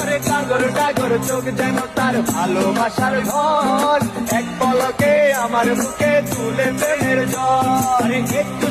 আরে ডাগর ডাগর চোখ যেন তার ভালোবাসার ঘর, এক পলকে আমার বুকে তুলে প্রেমের ঝড়। আরে একটু